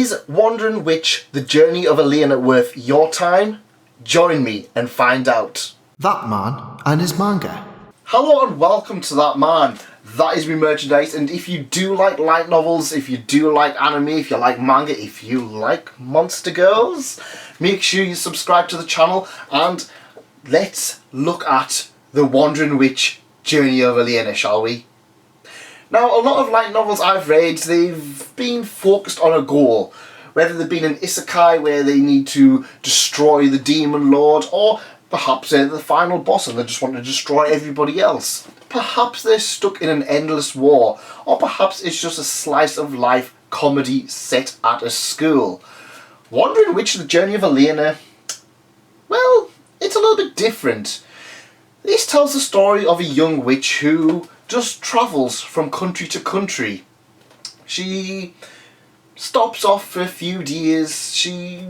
Is Wandering Witch: The Journey of Elaina worth your time? Join me and find out. That man and his manga. Hello and welcome to That Man. That is me merchandise, and if you do like light novels, if you do like anime, if you like manga, if you like monster girls, make sure you subscribe to the channel and let's look at The Wandering Witch: Journey of Elaina, shall we? Now, a lot of light novels I've read, they've been focused on a goal. Whether they've been an isekai where they need to destroy the demon lord, or perhaps they're the final boss and they just want to destroy everybody else. Perhaps they're stuck in an endless war, or perhaps it's just a slice of life comedy set at a school. Wandering Witch: The Journey of Elaina, well, it's a little bit different. This tells the story of a young witch who just travels from country to country. She stops off for a few years. She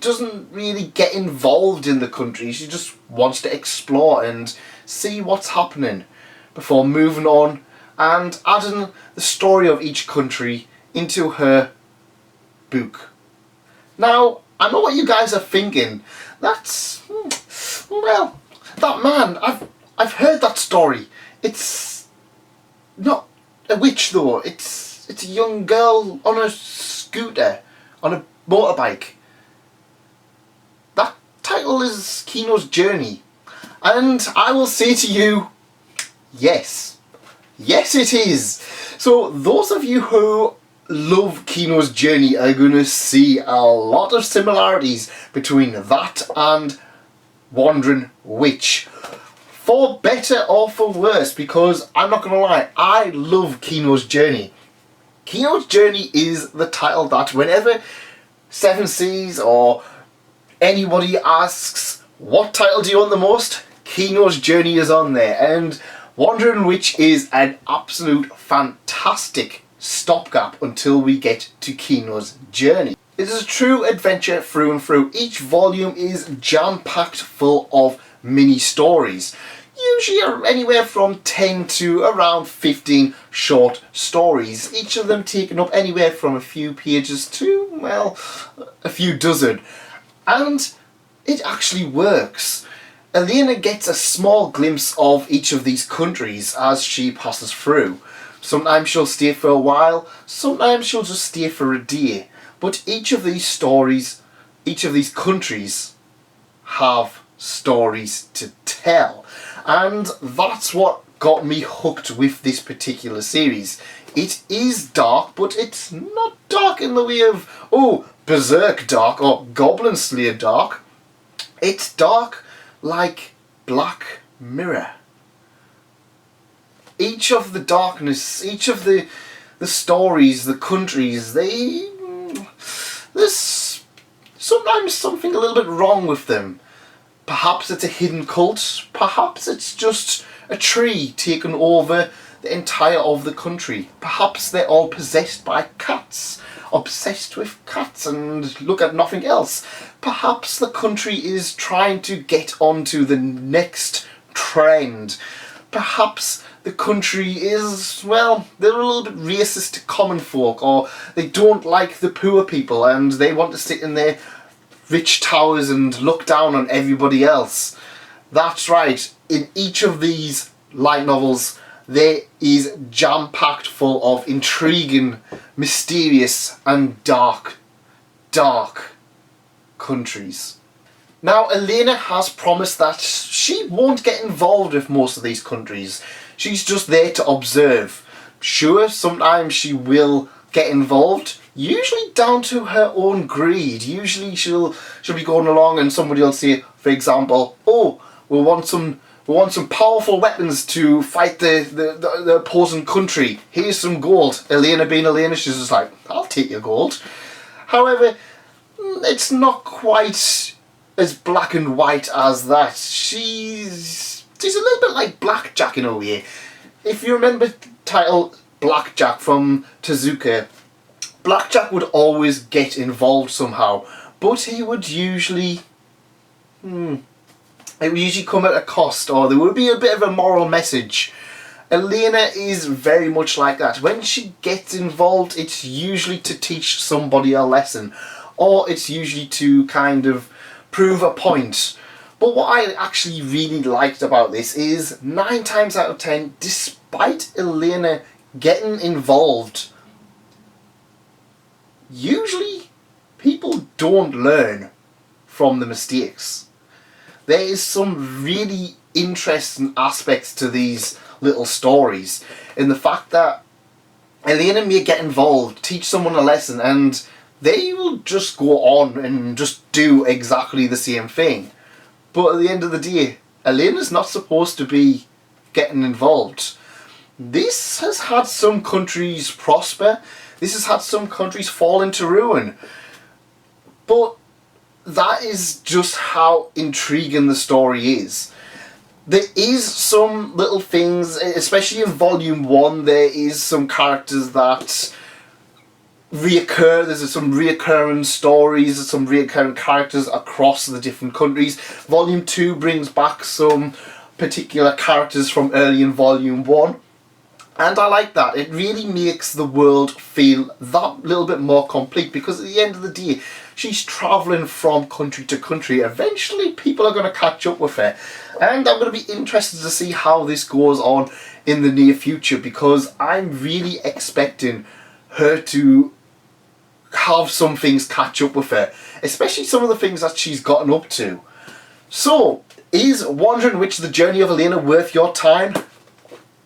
doesn't really get involved in the country. She just wants to explore and see what's happening before moving on and adding the story of each country into her book. Now, I know what you guys are thinking. That's, well, that man, I've heard that story. It's not a witch though. It's a young girl on a scooter, on a motorbike. That title is Kino's Journey. And I will say to you, yes. Yes it is. So those of you who love Kino's Journey are going to see a lot of similarities between that and Wandering Witch. For better or for worse, because I'm not going to lie, I love Kino's Journey. Kino's Journey is the title that whenever Seven Seas or anybody asks, what title do you want the most? Kino's Journey is on there, and Wandering Witch is an absolute fantastic stopgap until we get to Kino's Journey. It is a true adventure through and through. Each volume is jam-packed full of mini stories. Usually anywhere from 10 to around 15 short stories, each of them taking up anywhere from a few pages to, well, a few dozen. And it actually works. Elaina gets a small glimpse of each of these countries as she passes through. Sometimes she'll stay for a while, sometimes she'll just stay for a day. But each of these stories, each of these countries have stories to tell. And that's what got me hooked with this particular series. It is dark, but it's not dark in the way of, oh, Berserk dark or Goblin Slayer dark. It's dark like Black Mirror. Each of the darkness, each of the stories, the countries, there's sometimes something a little bit wrong with them. Perhaps it's a hidden cult, perhaps it's just a tree taking over the entire of the country. Perhaps they're all possessed by cats, obsessed with cats and look at nothing else. Perhaps the country is trying to get onto the next trend. Perhaps the country is, well, they're a little bit racist to common folk, or they don't like the poor people and they want to sit in their rich towers and look down on everybody else. That's right, in each of these light novels there is jam-packed full of intriguing, mysterious and dark countries. Now, Elaina has promised that she won't get involved with most of these countries. She's just there to observe. Sure, sometimes she will get involved, usually down to her own greed. Usually she'll be going along and somebody will say, for example, oh, we want some powerful weapons to fight the opposing country. Here's some gold. Elaina being Elaina, she's just like, I'll take your gold. However, it's not quite as black and white as that. She's a little bit like Blackjack in a way. If you remember the title Blackjack from Tezuka, Blackjack would always get involved somehow, but he would usually it would usually come at a cost, or there would be a bit of a moral message. Elaina is very much like that. When she gets involved, it's usually to teach somebody a lesson, or it's usually to kind of prove a point. But what I actually really liked about this is 9 times out of 10, despite Elaina getting involved, usually people don't learn from the mistakes. There is some really interesting aspects to these little stories in the fact that Elaina may get involved, teach someone a lesson, and they will just go on and just do exactly the same thing. But at the end of the day, Elena's not supposed to be getting involved. This has had some countries prosper. This has had some countries fall into ruin. But that is just how intriguing the story is. There is some little things, especially in Volume 1, there is some characters that reoccur. There's some reoccurring stories, some reoccurring characters across the different countries. Volume 2 brings back some particular characters from early in Volume 1. And I like that. It really makes the world feel that little bit more complete, because at the end of the day, she's travelling from country to country. Eventually people are going to catch up with her. And I'm going to be interested to see how this goes on in the near future, because I'm really expecting her to have some things catch up with her, especially some of the things that she's gotten up to. So, is Wandering Witch: The Journey of Elaina worth your time?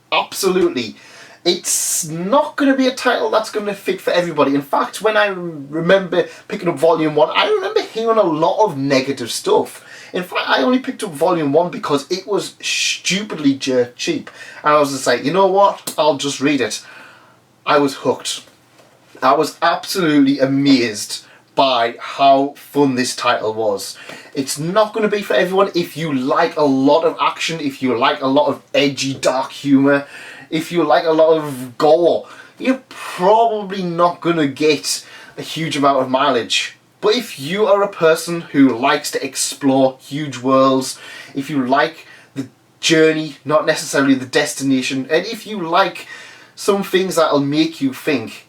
Absolutely. It's not going to be a title that's going to fit for everybody. In fact, when I remember picking up Volume 1, I remember hearing a lot of negative stuff. In fact, I only picked up Volume 1 because it was stupidly dirt cheap. And I was just like, you know what, I'll just read it. I was hooked. I was absolutely amazed by how fun this title was. It's not going to be for everyone. If you like a lot of action, if you like a lot of edgy, dark humour, if you like a lot of gore, you're probably not going to get a huge amount of mileage. But if you are a person who likes to explore huge worlds, if you like the journey, not necessarily the destination, and if you like some things that'll make you think,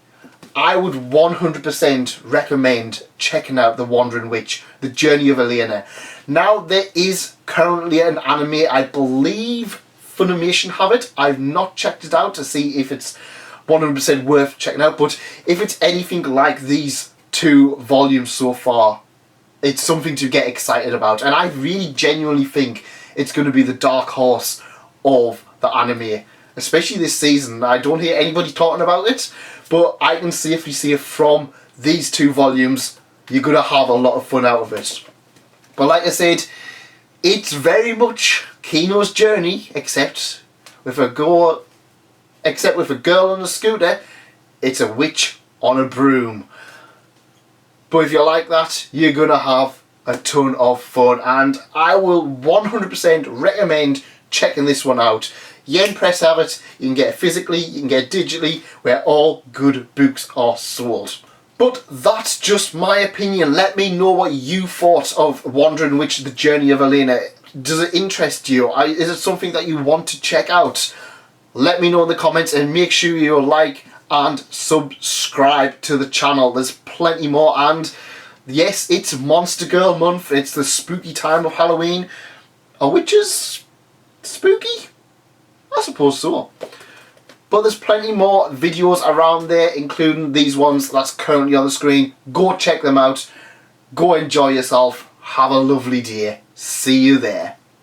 I would 100% recommend checking out The Wandering Witch: The Journey of Elaina. Now, there is currently an anime, I believe Funimation have it. I've not checked it out to see if it's 100% worth checking out, but if it's anything like these 2 volumes so far, it's something to get excited about. And I really genuinely think it's going to be the dark horse of the anime, especially this season. I don't hear anybody talking about it, but I can safely say from these 2 volumes, you're going to have a lot of fun out of it. But like I said, it's very much Kino's journey, except with a girl on a scooter. It's a witch on a broom. But if you like that, you're going to have a ton of fun, and I will 100% recommend checking this one out. Yen Press have it. You can get it physically, you can get it digitally, where all good books are sold. But that's just my opinion. Let me know what you thought of Wandering Witch: The Journey of Elaina. Does it interest you? Is it something that you want to check out? Let me know in the comments, and make sure you like and subscribe to the channel. There's plenty more, and yes, it's Monster Girl month. It's the spooky time of Halloween. Are witches spooky? I suppose so. But there's plenty more videos around there, including these ones that's currently on the screen. Go check them out. Go enjoy yourself. Have a lovely day. See you there.